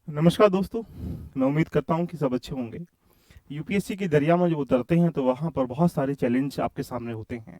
नमस्कार दोस्तों। मैं उम्मीद करता हूँ कि सब अच्छे होंगे। यूपीएससी के दरिया में जब उतरते हैं तो वहाँ पर बहुत सारे चैलेंज आपके सामने होते हैं।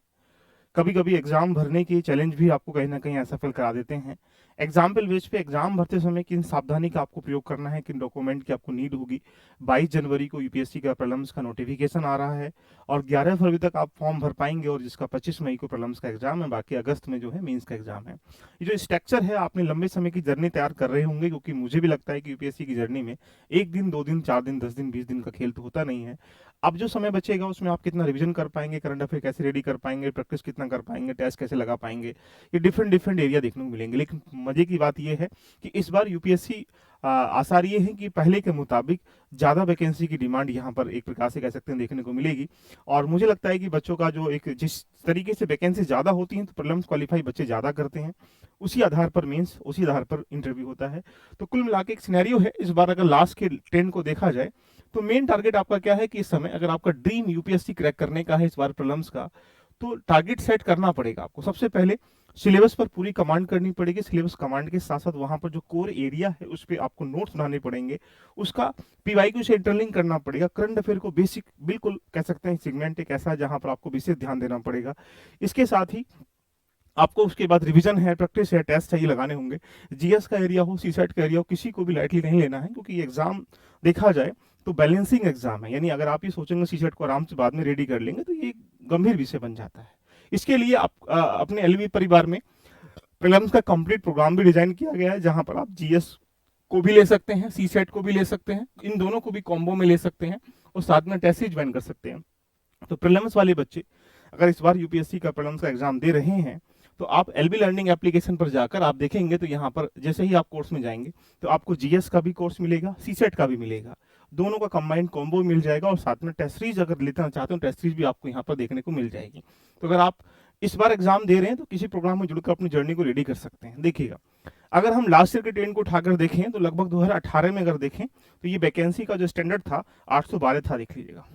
कभी कभी एग्जाम भरने के चैलेंज भी आपको कहीं ना कहीं असफल करा देते हैं। एग्जाम्पल बेस पे एग्जाम भरते समय किन सावधानी का आपको प्रयोग करना है, किन डॉक्यूमेंट की आपको नीड होगी। 22 जनवरी को यूपीएससी का प्रलम्स का नोटिफिकेशन आ रहा है और 11 फरवरी तक आप फॉर्म भर पाएंगे, और जिसका 25 मई को प्रलम्स का एग्जाम है, बाकी अगस्त में जो है मेंस का एग्जाम है। ये जो स्ट्रक्चर है, आपने लंबे समय की जर्नी तैयार कर रहे होंगे, क्योंकि मुझे भी लगता है कि यूपीएससी की जर्नी में एक दिन, 2 दिन, 4 दिन, 10 दिन, 20 दिन का खेल तो होता नहीं है। अब जो समय बचेगा उसमें आप कितना रिवीजन कर पाएंगे, करंट अफेयर कैसे रेडी कर पाएंगे, प्रैक्टिस कितना कर पाएंगे, टेस्ट कैसे लगा पाएंगे, ये डिफरेंट डिफरेंट एरिया देखने को मिलेंगे। लेकिन मजे की बात यह है कि इस बार यूपीएससी आसार ये है कि पहले के मुताबिक ज़्यादा वैकेंसी की डिमांड यहाँ पर एक प्रकार से कह सकते हैं देखने को मिलेगी। और मुझे लगता है कि बच्चों का जो एक जिस तरीके से वैकेंसी ज़्यादा होती हैं तो प्रलम्स क्वालिफाई बच्चे ज़्यादा करते हैं, उसी आधार पर मेंस, उसी आधार पर इंटरव्यू होता है। तो कुल मिला के एक सिनेरियो है इस बार, अगर लास्ट के ट्रेंड को देखा जाए तो मेन टारगेट आपका क्या है कि इस समय अगर आपका ड्रीम यूपीएससी क्रैक करने का है इस बार प्रलम्स का, तो टारगेट सेट करना पड़ेगा आपको। सबसे पहले सिलेबस पर पूरी कमांड करनी पड़ेगी। सिलेबस कमांड के साथ साथ वहां पर जो कोर एरिया है उस पर आपको नोट्स बनाने पड़ेंगे, उसका पीवाईक्यू से इंटरलिंक करना पड़ेगा। करंट अफेयर को बेसिक बिल्कुल कह सकते हैं सेगमेंट एक ऐसा है जहां पर आपको विशेष ध्यान देना पड़ेगा। इसके साथ ही आपको उसके बाद रिवीजन है, प्रैक्टिस है, टेस्ट चाहिए लगाने होंगे। जीएस का एरिया हो, सीसेट का एरिया हो, किसी को भी लाइटली नहीं लेना है, क्योंकि एग्जाम देखा जाए तो बैलेंसिंग एग्जाम है। यानी अगर आप ये सोचेंगे सीसेट को आराम से बाद में रेडी कर लेंगे तो ये गंभीर विषय बन जाता है। इसके लिए आप अपने एलवी परिवार में प्रीलिम्स का कंप्लीट प्रोग्राम भी डिजाइन किया गया है, जहां पर आप जीएस को भी ले सकते हैं, सीसेट को भी ले सकते हैं, इन दोनों को भी कॉम्बो में ले सकते हैं और साथ में टेस्ट ही ज्वाइन कर सकते हैं। तो प्रीलिम्स वाले बच्चे अगर इस बार यूपीएससी का प्रीलिम्स का एग्जाम दे रहे हैं तो आप एलबी लर्निंग एप्लीकेशन पर जाकर आप देखेंगे तो यहाँ पर जैसे ही आप कोर्स में जाएंगे तो आपको जीएस का भी कोर्स मिलेगा, सीसेट का भी मिलेगा, दोनों का कंबाइंड कॉम्बो मिल जाएगा। और साथ में टेस्ट सीरीज अगर लेना चाहते हो टेस्ट सीरीज भी आपको यहाँ पर देखने को मिल जाएगी। तो अगर आप इस बार एग्जाम दे रहे हैं तो किसी प्रोग्राम में जुड़कर अपनी जर्नी को रेडी कर सकते हैं। देखिएगा, अगर हम लास्ट ईयर के ट्रेंड को उठाकर देखें तो लगभग 2018 में अगर देखें तो ये वैकेंसी का जो स्टैंडर्ड था 812 था, देख लीजिएगा।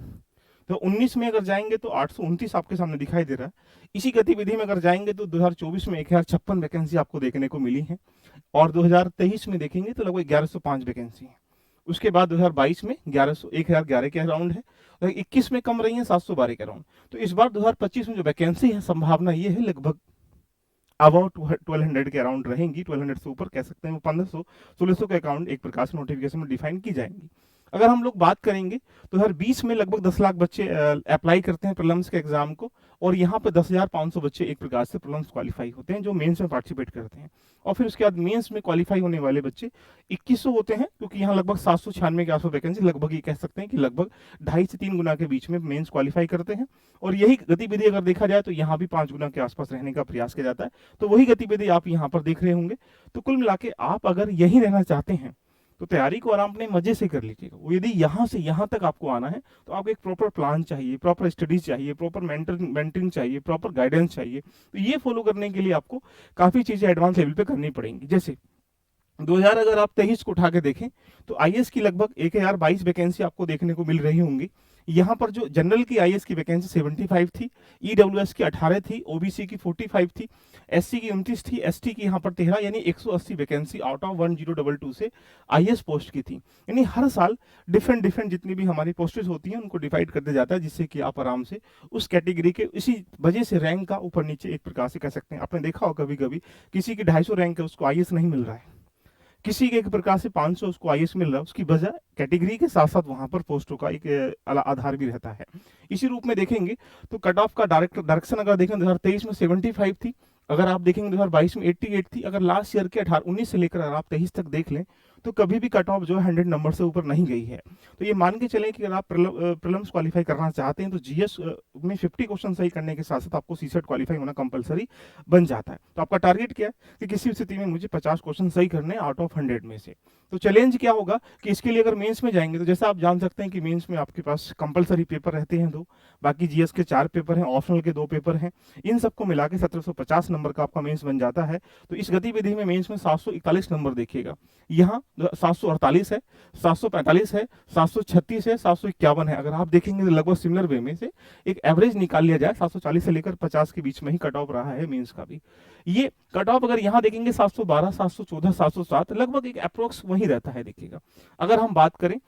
तो 19 में अगर जाएंगे तो 829 आपके सामने दिखाई दे रहा है। इसी गतिविधि में अगर जाएंगे तो 2024 में 1056 वैकेंसी आपको देखने को मिली है, और 2023 में देखेंगे तो लगभग 1105 वैकेंसी है। उसके बाद 2022 में 1011 के अराउंड है, और 21 में कम रही है 712 के अराउंड। तो इस बार 2025 में जो वैकेंसी है संभावना ये है लगभग अबाउट 1200 के अराउंड रहेंगी। 1200 से ऊपर कह सकते हैं, वो 1500 1600 के अकाउंट एक प्रकार से नोटिफिकेशन में डिफाइन की जाएंगी। अगर हम लोग बात करेंगे तो 2020 में लगभग 10 लाख बच्चे अप्लाई करते हैं प्रलम्स के एग्जाम को, और यहाँ पे 10,500 बच्चे एक प्रकार से प्रलम्स क्वालिफाई होते हैं जो मेंस में पार्टिसिपेट करते हैं। और फिर उसके बाद मेंस में क्वालिफाई होने वाले बच्चे 2100 होते हैं, क्योंकि यहाँ लगभग 796 के आसपास वैकेंसी, लगभग ये कह सकते हैं कि लगभग 2.5 से 3 गुना के बीच में मेंस क्वालिफाई करते हैं। और यही गतिविधि अगर देखा जाए तो यहाँ भी 5 गुना के आसपास रहने का प्रयास किया जाता है। तो वही गतिविधि आप यहाँ पर देख रहे होंगे। तो कुल मिला के आप अगर यही रहना चाहते हैं तो तैयारी को आराम अपने मजे से कर लीजिएगा। वो यदि यहाँ से यहाँ तक आपको आना है तो आपको एक प्रॉपर प्लान चाहिए, प्रॉपर स्टडीज चाहिए, प्रॉपर मेंटरिंग चाहिए, प्रॉपर गाइडेंस चाहिए। तो ये फॉलो करने के लिए आपको काफ़ी चीज़ें एडवांस लेवल पे करनी पड़ेंगी। जैसे 2000 अगर आप 23 को उठा के देखें तो आईएएस की लगभग 1022 वैकेंसी आपको देखने को मिल रही होंगी। यहाँ पर जो जनरल की आईएएस की वैकेंसी 75 थी, ईडब्ल्यूएस की 18 थी, ओबीसी की 45 थी, एससी की 29 थी, एसटी की यहाँ पर 13, यानी 180 वैकेंसी आउट ऑफ 1022 से आईएएस पोस्ट की थी। यानी हर साल डिफरेंट डिफरेंट जितनी भी हमारी पोस्टेज होती हैं उनको डिवाइड कर दिया जाता है, जिससे कि आप आराम से उस कैटेगरी के इसी वजह से रैंक का ऊपर नीचे एक प्रकार से कह सकते हैं। आपने देखा हो कभी कभी किसी की 250 रैंक है उसको आईएएस नहीं मिल रहा है, किसी के एक प्रकार से 500 उसको आईएएस मिल रहा है। उसकी वजह कैटेगरी के साथ साथ वहां पर पोस्टों का एक आधार भी रहता है। इसी रूप में देखेंगे तो कट ऑफ का डायरेक्शन अगर देखें 2023 में 75 थी, अगर आप देखेंगे 2022 में 88 थी। अगर लास्ट ईयर के 19 से लेकर अगर आप 23 तक देख लें तो कभी भी कट ऑफ जो है 100 नंबर से ऊपर नहीं गई है। तो ये मान के चलें कि अगर आप प्रीलिम्स क्वालिफाई करना चाहते हैं तो जीएस में 50 क्वेश्चन सही करने के साथ साथ आपको सीसेट क्वालिफाई होना कंपलसरी बन जाता है। तो आपका टारगेट क्या है कि किसी स्थिति में मुझे 50 क्वेश्चन सही करने आउट ऑफ 100 में से। तो चैलेंज क्या होगा कि इसके लिए अगर मेंस में जाएंगे तो जैसा आप जान सकते हैं कि मेंस में आपके पास कंपलसरी पेपर रहते हैं 2, बाकी जीएस के 4 पेपर हैं, ऑप्शनल के 2 पेपर हैं। इन सबको मिला के 1750 नंबर का आपका मेंस बन जाता है। तो इस गतिविधि में मेंस में 741 नंबर देखिएगा। यहाँ 748 है, 745 है, 736 है, 751 है। अगर आप देखेंगे तो लगभग सिमिलर वे में से एक एवरेज निकाल लिया जाए 740 से लेकर 50 के बीच में ही कट ऑफ रहा है मेंस का भी। ये कट ऑफ अगर यहाँ देखेंगे 712, 714, 707 लगभग एक अप्रोक्स वही रहता है देखिएगा। अगर हम बात करें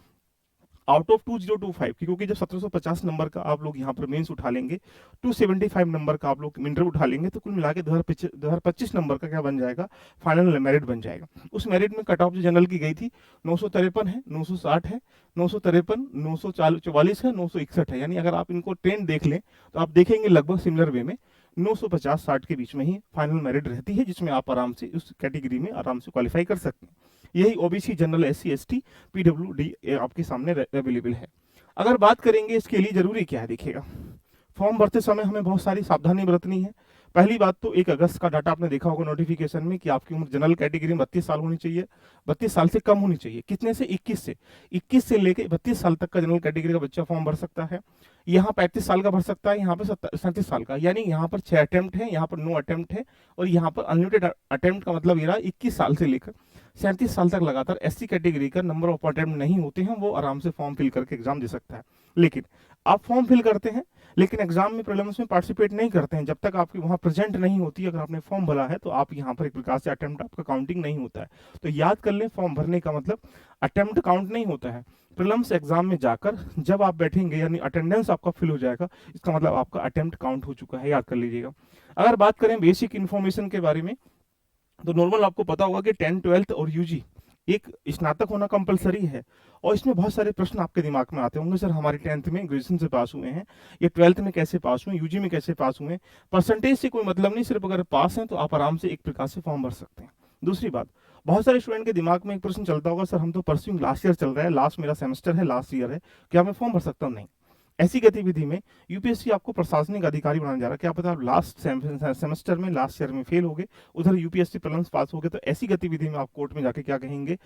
आउट ऑफ 2025 की, क्योंकि जब 1750 नंबर का आप लोग यहाँ पर मेंस उठा लेंगे, 275 नंबर का आप लोग इंटरव्यू उठा लेंगे, तो कुल मिला के 2025 नंबर का क्या बन जाएगा, फाइनल मेरिट बन जाएगा। उस मेरिट में कट ऑफ जो जनरल की गई थी 953 है, 960 है, 953, 944 है, 961 है। यानी अगर आप इनको ट्रेंड देख लें तो आप देखेंगे लगभग सिमिलर वे में 950-60 के बीच में ही फाइनल मेरिट रहती है, जिसमें आप आराम से उस कैटेगरी में आराम से क्वालिफाई कर सकते हैं। यही OBC, general, SC, ST, PWD आपके सामने अवेलेबल है। अगर बात करेंगे इसके लिए जरूरी क्या है, देखिएगा फॉर्म भरते समय हमें बहुत सारी सावधानी बरतनी है। पहली बात तो 1 अगस्त का डाटा आपने देखा होगा नोटिफिकेशन में कि आपकी उम्र जनरल कैटेगरी में 32 साल होनी चाहिए, 32 साल से कम होनी चाहिए। कितने से? 21 से लेकर 32 साल तक का जनरल कैटेगरी का बच्चा फॉर्म भर सकता है। यहाँ 35 साल का भर सकता है, यहाँ पर 37 साल का। यानी यहाँ पर 6 अटेम्प्ट है, यहाँ पर 9 अटेम्प्ट है, और यहाँ पर अनलिमिटेड अटेम्प्ट का मतलब ये रहा 21 साल से लेकर 37 साल तक लगातार एससी कैटेगरी का नंबर ऑफ अटेम्प्ट नहीं होते हैं, वो आराम से फॉर्म फिल करके एग्जाम दे सकता है। लेकिन आप फॉर्म फिल करते हैं लेकिन एग्जाम में, प्रीलिम्स में पार्टिसिपेट नहीं करते हैं, जब तक आपकी वहां प्रेजेंट नहीं होती, अगर आपने फॉर्म भरा है तो आप यहाँ पर एक प्रकार से अटेम्प्ट आपका काउंटिंग नहीं होता है। तो याद कर लें, फॉर्म भरने का मतलब अटेम्प्ट काउंट नहीं होता है। प्रीलिम्स एग्जाम में जाकर जब आप बैठेंगे यानी अटेंडेंस आपका फिल हो जाएगा, इसका मतलब आपका अटेम्प्ट काउंट हो चुका है, याद कर लीजिएगा। अगर बात करें बेसिक इन्फॉर्मेशन के बारे में, तो नॉर्मल आपको पता होगा कि 10, 12 और यूजी एक स्नातक होना कंपलसरी है। और इसमें बहुत सारे प्रश्न आपके दिमाग में आते होंगे, सर हमारे 10th में ग्रेजुएशन से पास हुए हैं, ये 12th में कैसे पास हुए, यूजी में कैसे पास हुए। परसेंटेज से कोई मतलब नहीं, सिर्फ अगर पास हैं तो आप आराम से एक प्रकार से फॉर्म भर सकते हैं। दूसरी बात, बहुत सारे स्टूडेंट के दिमाग में एक प्रश्न चलता होगा, सर हम तो परस्यूइंग लास्ट ईयर चल रहा है, लास्ट मेरा सेमेस्टर है, लास्ट ईयर है, क्या मैं फॉर्म भर सकता हूँ? नहीं। ऐसी गतिविधि में यूपीएससी आपको प्रशासनिक अधिकारी बनाने जा रहा है। क्या पता आप लास्ट सेमेस्टर में, लास्ट ईयर में फेल हो गए, उधर यूपीएससी प्रीलिम्स पास हो गए, तो ऐसी गतिविधि में आप कोर्ट में जाके क्या कहेंगे,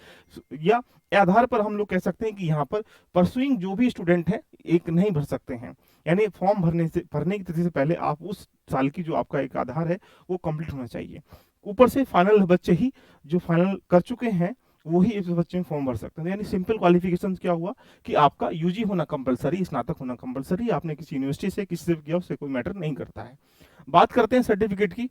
या आधार पर हम लोग कह सकते हैं कि यहाँ पर परसुइंग जो भी स्टूडेंट है एक नहीं भर सकते हैं। यानी फॉर्म भरने की तिथि से पहले आप उस साल की जो आपका एक आधार है वो कंप्लीट होना चाहिए। ऊपर से फाइनल बच्चे ही जो फाइनल कर चुके हैं वही इस बच्चे में फॉर्म भर सकते हैं। यानी सिंपल क्वालिफिकेशन क्या हुआ कि आपका यूजी होना कंपलसरी, स्नातक होना कंपलसरी, आपने किसी यूनिवर्सिटी से किसी से किया उससे कोई मैटर नहीं करता है। बात करते हैं सर्टिफिकेट की,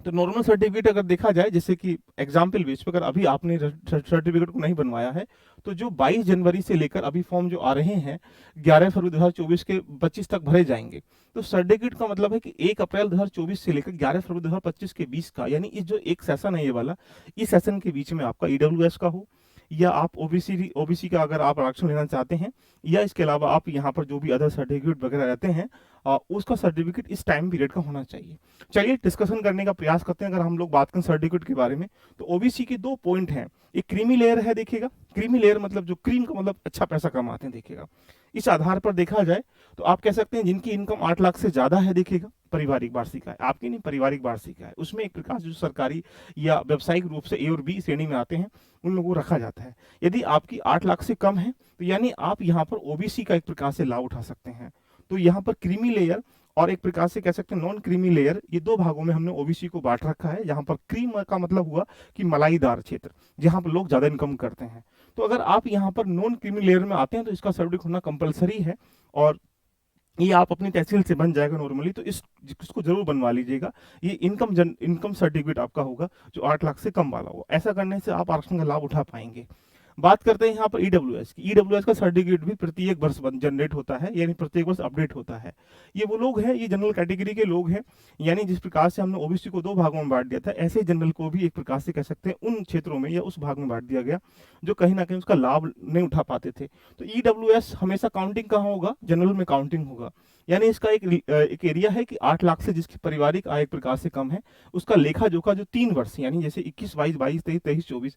तो नॉर्मल सर्टिफिकेट अगर देखा जाए, जैसे कि एग्जाम्पल बेस पर, अगर अभी आपने सर्टिफिकेट को नहीं बनवाया है तो जो 22 जनवरी से लेकर अभी फॉर्म जो आ रहे हैं 11 फरवरी 2024 के 25 तक भरे जाएंगे, तो सर्टिफिकेट का मतलब है कि 1 अप्रैल 2024 से लेकर 11 फरवरी 2025 के बीच का, यानी इस जो एक सेशन है ये वाला, इस सेशन के बीच में आपका ईडब्ल्यूएस का हो, या आप ओबीसी का अगर आप आरक्षण लेना चाहते हैं, या इसके अलावा आप यहाँ पर जो भी अदर सर्टिफिकेट वगैरह रहते हैं उसका सर्टिफिकेट इस टाइम पीरियड का होना चाहिए। चलिए डिस्कशन करने का प्रयास करते हैं। अगर हम लोग बात करें सर्टिफिकेट के बारे में, तो ओबीसी के 2 पॉइंट हैं। एक क्रीमी लेयर है, देखिएगा क्रीमी लेयर मतलब जो क्रीम का मतलब अच्छा पैसा कमाते हैं, देखिएगा इस आधार पर देखा जाए तो आप कह सकते हैं जिनकी इनकम 8 लाख से ज्यादा है, देखिएगा पारिवारिक वार्षिक आय, आपकी नहीं पारिवारिक वार्षिक आय, उसमें एक प्रकार जो सरकारी या व्यावसायिक रूप से ए और बी श्रेणी में आते हैं उन लोगों को रखा जाता है। यदि आपकी 8 लाख से कम है तो यानी आप यहाँ पर ओबीसी का एक प्रकार से लाभ उठा सकते हैं। तो यहाँ पर क्रीमी लेयर और एक प्रकार से कह सकते हैं नॉन क्रीमी लेयर, ये 2 भागों में हमने ओबीसी को बांट रखा है। यहाँ पर क्रीम का मतलब हुआ कि मलाईदार क्षेत्र, जहाँ पर लोग ज्यादा इनकम करते हैं। तो अगर आप यहाँ पर नॉन क्रीमी लेयर में आते हैं तो इसका सर्टिफिकेट होना कंपलसरी है, और ये आप अपनी तहसील से बन जाएगा नॉर्मली, तो इसको जरूर बनवा लीजिएगा। ये इनकम सर्टिफिकेट आपका होगा जो 8 लाख से कम वाला होगा। ऐसा करने से आप आरक्षण का लाभ उठा पाएंगे। बात करते हैं यहाँ पर ईडब्ल्यूएस की। ईडब्ल्यूएस का सर्टिफिकेट भी प्रत्येक वर्ष जनरेट होता है, यानी प्रत्येक वर्ष अपडेट होता है। ये वो लोग हैं, ये जनरल कैटेगरी के लोग हैं, यानी जिस प्रकार से हमने ओबीसी को 2 भागों में बांट दिया था, ऐसे जनरल को भी एक प्रकार से कह सकते हैं उन क्षेत्रों में या उस भाग में बांट दिया गया जो कहीं ना कहीं उसका लाभ नहीं उठा पाते थे। तो ईडब्ल्यूएस हमेशा काउंटिंग कहाँ होगा, जनरल में काउंटिंग होगा। यानी इसका एक एरिया है कि 8 लाख से जिसकी पारिवारिक आय एक प्रकार से कम है, उसका लेखा जोखा जो 3 वर्ष, यानी जैसे 21, 22, 23, 23, 24,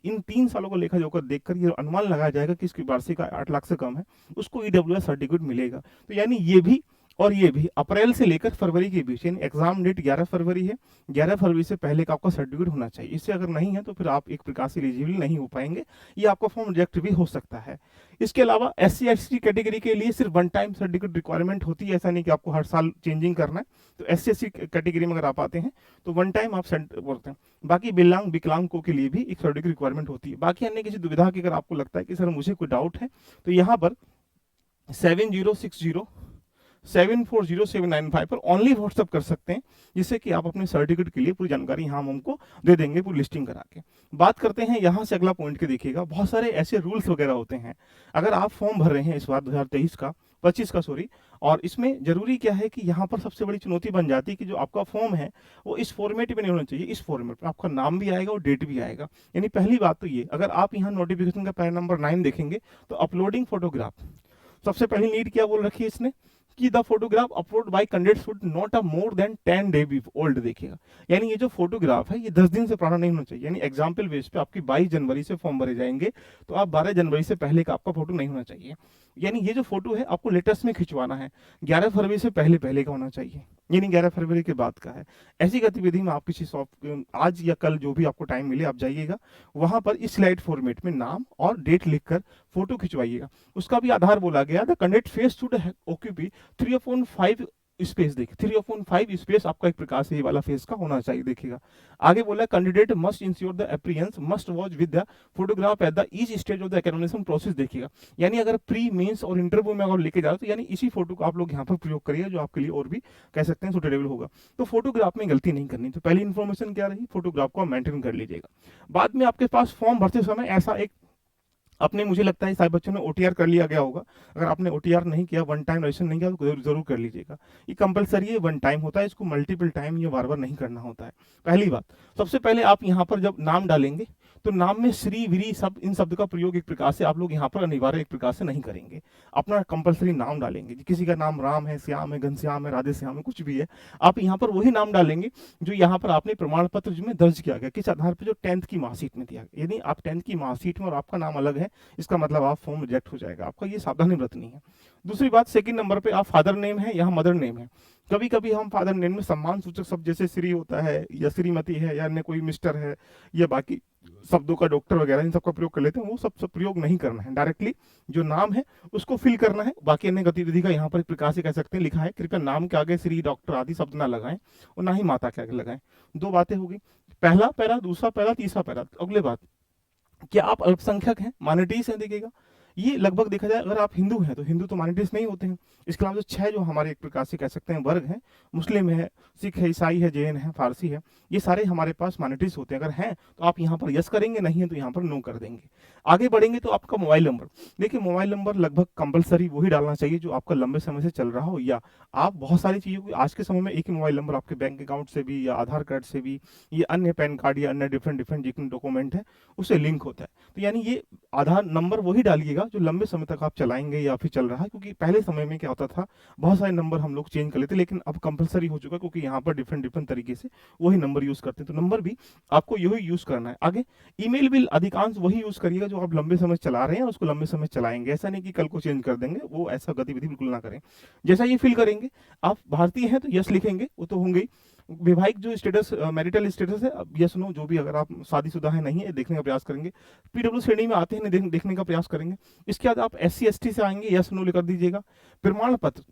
इन 3 सालों का लेखा जोखा देखकर ये अनुमान लगाया जाएगा कि इसकी वार्षिक आय 8 लाख से कम है, उसको ईडब्ल्यूएस सर्टिफिकेट मिलेगा। तो यानी ये भी और ये भी अप्रैल से लेकर फरवरी के बीच, यानी एग्जाम डेट 11 फरवरी है, 11 फरवरी से पहले का आपका सर्टिफिकेट होना चाहिए। इससे अगर नहीं है तो फिर आप एक प्रकार से एलिजिबल नहीं हो पाएंगे, ये आपका फॉर्म रिजेक्ट भी हो सकता है। इसके अलावा SC ST कैटेगरी के लिए सिर्फ वन टाइम सर्टिफिकेट रिक्वायरमेंट होती है, ऐसा नहीं कि आपको हर साल चेंजिंग करना है। तो SC ST कैटेगरी में अगर आप आते हैं तो वन टाइम आप बोलते हैं। बाकी विकलांगों के लिए भी एक सर्टिफिकेट रिक्वायरमेंट होती है। बाकी अन्य किसी दुविधा की अगर आपको लगता है कि सर मुझे कोई डाउट है, तो यहाँ पर 7060740795 पर ओनली व्हाट्सअप कर सकते हैं, जिससे कि आप अपने सर्टिफिकेट के लिए पूरी जानकारी यहाँ हम हमको दे देंगे, पूरी लिस्टिंग करा के। बात करते हैं यहाँ से अगला पॉइंट के, देखिएगा बहुत सारे ऐसे रूल्स वगैरह होते हैं। अगर आप फॉर्म भर रहे हैं इस बार 2023 का 25 का सॉरी, और इसमें जरूरी क्या है कि यहाँ पर सबसे बड़ी चुनौती बन जाती है कि जो आपका फॉर्म है वो इस फॉर्मेट में नहीं होना चाहिए। इस फॉर्मेट में आपका नाम भी आएगा और डेट भी आएगा। यानी पहली बात तो ये, अगर आप यहाँ नोटिफिकेशन का पैरा नंबर 9 देखेंगे तो अपलोडिंग फोटोग्राफ, सबसे पहली नीड क्या बोल रखी है इसने कि the photograph upload bye candidate should not a more than 10 day old. देखिएगा, यानी ये जो फोटोग्राफ है ये 10 दिन से पुराना नहीं होना चाहिए। यानी एग्जाम्पल बेस पे आपकी 22 जनवरी से फॉर्म भरे जाएंगे तो आप 12 जनवरी से पहले का आपका फोटो नहीं होना चाहिए। यानी ये जो फोटो है आपको लेटेस्ट में खिंचवाना है, 11 फरवरी से पहले पहले का होना चाहिए, यानी 11 फरवरी के बाद का है। ऐसी गतिविधि में आप किसी आज या कल जो भी आपको टाइम मिले आप जाइएगा, वहां पर इस स्लाइड फॉर्मेट में नाम और डेट लिखकर फोटो खिंचवाइएगा। उसका भी आधार बोला गया, the candidate face should occupy 3/5 space. देखिए 3/5 स्पेस आपका एक प्रकार से ये वाला फेस का होना चाहिए। देखिएगा आगे बोला, candidate must ensure the appearance must watch with the photograph at the each stage of the examination process. देखिएगा, यानी अगर प्री मेंस और इंटरव्यू में अगर लेके जाओ तो यानी इसी फोटो को आप लोग यहाँ पर प्रयोग करिए, जो आपके लिए और भी कह सकते हैं सुटेबल होगा। तो फोटोग्राफ में गलती नहीं करनी। तो पहली इंफॉर्मेशन क्या रही, फोटोग्राफ को मेंटेन कर लीजिएगा। बाद में आपके पास फॉर्म भरते समय ऐसा एक आपने, मुझे लगता है सारे बच्चों ने OTR कर लिया गया होगा। अगर आपने OTR नहीं किया, वन टाइम रजिस्ट्रेशन नहीं किया, तो जरूर कर लीजिएगा। ये कंपलसरी है, वन टाइम होता है, इसको मल्टीपल टाइम ये बार बार नहीं करना होता है। पहली बात, सबसे पहले आप यहाँ पर जब नाम डालेंगे तो नाम में श्री विरी सब इन शब्द का प्रयोग एक प्रकार से आप लोग यहाँ पर अनिवार्य एक प्रकार से नहीं करेंगे। अपना कंपलसरी नाम डालेंगे। किसी का नाम राम है, श्याम है, घनश्याम है, राधे श्याम है, कुछ भी है, आप यहाँ पर वही नाम डालेंगे जो यहाँ पर आपने प्रमाण पत्र में दर्ज किया गया, किस आधार पर, जो 10th की मार्कशीट में दिया गया। यदि आप 10th की मार्कशीट में और आपका नाम अलग है, इसका मतलब आप फॉर्म रिजेक्ट हो जाएगा आपका, ये सावधानी बरतनी है। दूसरी बात, सेकंड नंबर पे आप फादर नेम है या मदर नेम है। कभी कभी हम फादर नेम में सम्मान सूचक शब्द जैसे श्री होता है या श्रीमती है या अन्य कोई मिस्टर है या बाकी शब्दों का डॉक्टर वगैरह इन सब का प्रयोग कर लेते हैं, वो सब प्रयोग नहीं करना है। डायरेक्टली जो नाम है उसको फिल करना है। बाकी अन्य गतिविधि का यहाँ पर एक प्रकार से कह सकते हैं लिखा है, कृपया नाम के आगे श्री डॉक्टर आदि शब्द ना लगाएं और ना ही माता के आगे लगाएं। दो बातें होगी, पहला पैरा, दूसरा पैरा, तीसरा पैरा। अगले बात, क्या आप अल्पसंख्यक हैं, माइनॉरिटीज हैं। देखिएगा ये लगभग देखा जाए, अगर आप हिंदू हैं तो हिंदू तो माइनॉरिटीज नहीं होते हैं। इसके अलावा जो 6 जो हमारे एक प्रकार से कह सकते हैं वर्ग हैं, मुस्लिम है, सिख है, ईसाई है, जैन है, फारसी है, ये सारे हमारे पास माइनॉरिटीज होते हैं। अगर हैं तो आप यहाँ पर यस करेंगे, नहीं है तो यहाँ पर नो कर देंगे। आगे बढ़ेंगे तो आपका मोबाइल नंबर, देखिए मोबाइल नंबर लगभग कंपलसरी वही डालना चाहिए जो आपका लंबे समय से चल रहा हो, या आप बहुत सारी चीज़ों को आज के समय में एक ही मोबाइल नंबर आपके बैंक अकाउंट से भी या आधार कार्ड से भी, ये अन्य पैन कार्ड या अन्य डिफरेंट जितने डॉक्यूमेंट है उससे लिंक होता है। तो यानी ये आधार नंबर वही डालिएगा जो लंबे समय तक आप चलाएंगे या फिर चल रहा है। क्योंकि पहले समय में क्या होता था, बहुत सारे नंबर हम लोग चेंज कर लेते, लेकिन अब कंपलसरी हो चुका है क्योंकि यहाँ पर डिफरेंट तरीके से वही नंबर यूज करते हैं। तो नंबर भी आपको यही यूज करना है। आगे ईमेल भी अधिकांश वही यूज करिएगा जो आप लंबे समय चला रहे हैं, उसको लंबे समय चलाएंगे। ऐसा नहीं कि कल को चेंज कर देंगे, वो ऐसा गतिविधि बिल्कुल ना करें। जैसा ये फिल करेंगे, आप भारतीय हैं तो यस लिखेंगे, वो तो होंगे। वैवाहिक जो स्टेटस, मैरिटल स्टेटस है, यस नो, जो भी, अगर आप शादीशुदा है नहीं है, देखने का प्रयास करेंगे। PW श्रेणी में आते हैं नहीं, देखने का प्रयास करेंगे। इसके बाद आप SC ST से आएंगे, यस नो कर दीजिएगा। प्रमाण पत्र,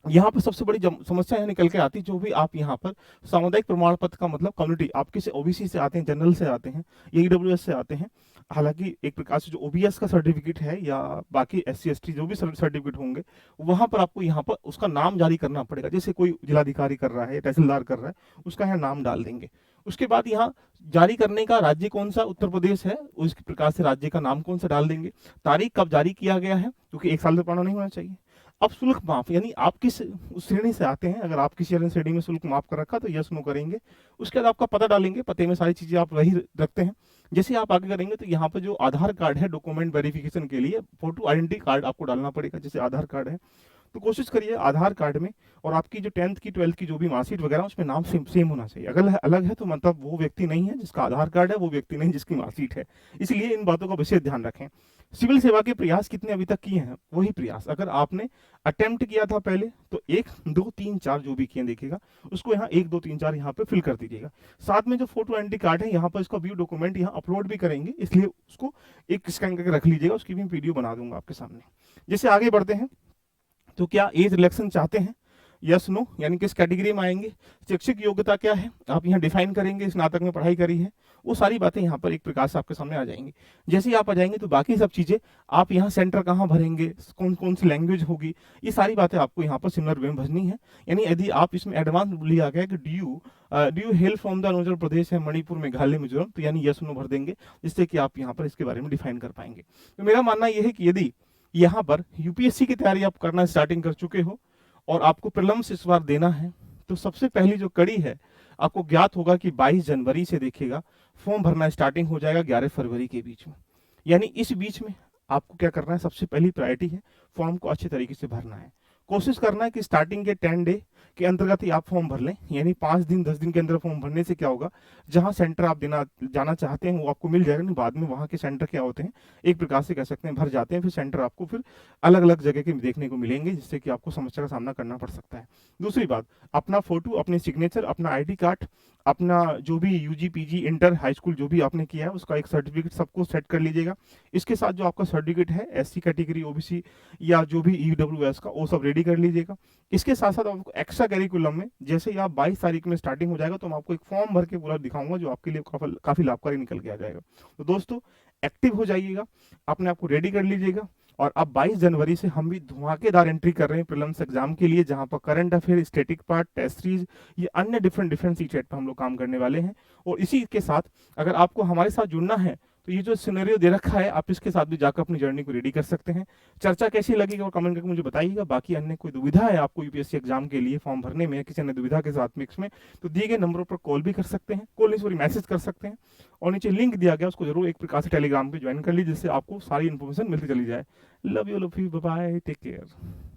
यहाँ पर सबसे बड़ी समस्या यह निकल के आती है, जो भी आप यहाँ पर सामुदायिक प्रमाण पत्र का मतलब कम्युनिटी, आप किसी OBC से आते हैं, जनरल से आते हैं, EWS से आते हैं, हालांकि एक प्रकार से जो OBS का सर्टिफिकेट है या बाकी SC ST जो भी सर्टिफिकेट होंगे, वहां पर आपको यहाँ पर उसका नाम जारी करना पड़ेगा। जैसे कोई जिलाधिकारी कर रहा है, तहसीलदार कर रहा है, उसका यहाँ नाम डाल देंगे। उसके बाद यहाँ जारी करने का राज्य कौन सा, उत्तर प्रदेश है, उस प्रकार से राज्य का नाम कौन सा डाल देंगे। तारीख कब जारी किया गया है, क्योंकि 1 साल से पुराना नहीं होना चाहिए। अब शुल्क माफ, यानी आप किस श्रेणी से आते हैं, अगर आप किसी अन्य श्रेणी में शुल्क माफ कर रखा तो यस नो करेंगे। उसके बाद आपका पता डालेंगे, पते में सारी चीजें आप वही रखते हैं। जैसे आप आगे करेंगे तो यहाँ पर जो आधार कार्ड है डॉक्यूमेंट वेरिफिकेशन के लिए फोटो आइडेंटिटी कार्ड आपको डालना पड़ेगा, जैसे आधार कार्ड है तो कोशिश करिए आधार कार्ड में और आपकी जो 10th की 12th की जो भी मार्कशीट वगैरह उसमें नाम सेम होना चाहिए। अगर अलग है तो मतलब वो व्यक्ति नहीं है जिसका आधार कार्ड है, वो व्यक्ति नहीं जिसकी मार्कशीट है। इसलिए इन बातों का विशेष ध्यान रखें। सिविल सेवा के प्रयास कितने अभी तक किए हैं, वही प्रयास अगर आपने अटेम्प्ट किया था पहले तो 1 2 3 4 जो भी किए देखिएगा उसको यहाँ 1 2 3 4 यहाँ पे फिल कर दीजिएगा। साथ में जो फोटो एंट्री कार्ड है यहाँ पर इसका व्यू डॉक्यूमेंट यहाँ अपलोड भी करेंगे, इसलिए उसको एक स्कैन करके रख लीजिएगा, उसकी भी वीडियो बना दूंगा आपके सामने। जैसे आगे बढ़ते हैं, तो क्या एज रिलेक्शन चाहते हैं, यस नो, यानी किस कैटेगरी में आएंगे, शैक्षिक योग्यता क्या है आप यहाँ डिफाइन करेंगे, स्नातक में पढ़ाई करी है, वो सारी बातें यहाँ पर एक प्रकार से आपके सामने आ जाएंगी। जैसे ही आप आ जाएंगे तो बाकी सब चीजें आप यहाँ सेंटर कहाँ भरेंगे, कौन कौन सी लैंग्वेज होगी, ये सारी बातें आपको यहाँ पर सिमिलर वे में भरनी है। यानी यदि आप इसमें एडवांस लिया गया कि do you hail from the Arunachal Pradesh है, मणिपुर, मेघालय, मिजोरम, तो यानी यस नो भर देंगे, जिससे कि आप यहाँ पर इसके बारे में डिफाइन कर पाएंगे। तो मेरा मानना यह है कि यदि यहाँ पर यूपीएससी की तैयारी आप करना स्टार्टिंग कर चुके हो और आपको प्रीलिम्स इस बार देना है, तो सबसे पहली जो कड़ी है आपको ज्ञात होगा कि 22 जनवरी से देखिएगा फॉर्म भरना स्टार्टिंग हो जाएगा 11 फरवरी के बीच में। यानी इस बीच में आपको क्या करना है, सबसे पहली प्रायोरिटी है फॉर्म को अच्छे तरीके से भरना है। कोशिश करना है कि स्टार्टिंग के 10 डे के अंतर्गत ही आप फॉर्म भर लें, यानी 5 दिन 10 दिन के अंदर फॉर्म भरने से क्या होगा, जहां सेंटर आप जाना चाहते हैं वो आपको मिल जाएगा। नहीं, बाद में वहां के सेंटर क्या होते हैं, एक प्रकार से कह सकते हैं भर जाते हैं, फिर सेंटर आपको फिर अलग अलग जगह के देखने को मिलेंगे, जिससे कि आपको समस्या का सामना करना पड़ सकता है। दूसरी बात, अपना फोटो, अपने सिग्नेचर, अपना ID कार्ड, अपना जो भी UG PG inter high school जो भी आपने किया है उसका एक सर्टिफिकेट सबको सेट कर लीजिएगा। इसके साथ जो आपका सर्टिफिकेट है SC कैटेगरी, OBC या जो भी EWS का, वो सब रेडी कर लीजिएगा। इसके साथ साथ आपको एक्स्ट्रा करिकुलम में जैसे ही आप 22 तारीख में स्टार्टिंग हो जाएगा तो मैं आपको एक फॉर्म भर के पूरा दिखाऊंगा जो आपके लिए काफी लाभकारी निकल के आ जाएगा। तो दोस्तों एक्टिव हो जाइएगा, अपने आप को रेडी कर लीजिएगा। और अब 22 जनवरी से हम भी धमाकेदार एंट्री कर रहे हैं प्रीलिम्स एग्जाम के लिए, जहां पर current affair, static part, test series, ये अन्य डिफरेंट सीटेट पर हम लोग काम करने वाले हैं। और इसी के साथ अगर आपको हमारे साथ जुड़ना है तो ये जो सिनेरियो दे रखा है आप इसके साथ भी जाकर अपनी जर्नी को रेडी कर सकते हैं। चर्चा कैसी लगी और कमेंट करके मुझे बताइएगा। बाकी अन्य कोई दुविधा है आपको यूपीएससी एग्जाम के लिए फॉर्म भरने में, किसी अन्य दुविधा के साथ मिक्स में, तो दिए गए नंबरों पर कॉल भी कर सकते हैं, कॉल नहीं सॉरी मैसेज कर सकते हैं, और नीचे लिंक दिया गया उसको जरूर एक प्रकार से टेलीग्राम पे ज्वाइन कर लीजिए, जिससे आपको सारी इन्फॉर्मेशन मिलती चली जाए। Love you bye, take care.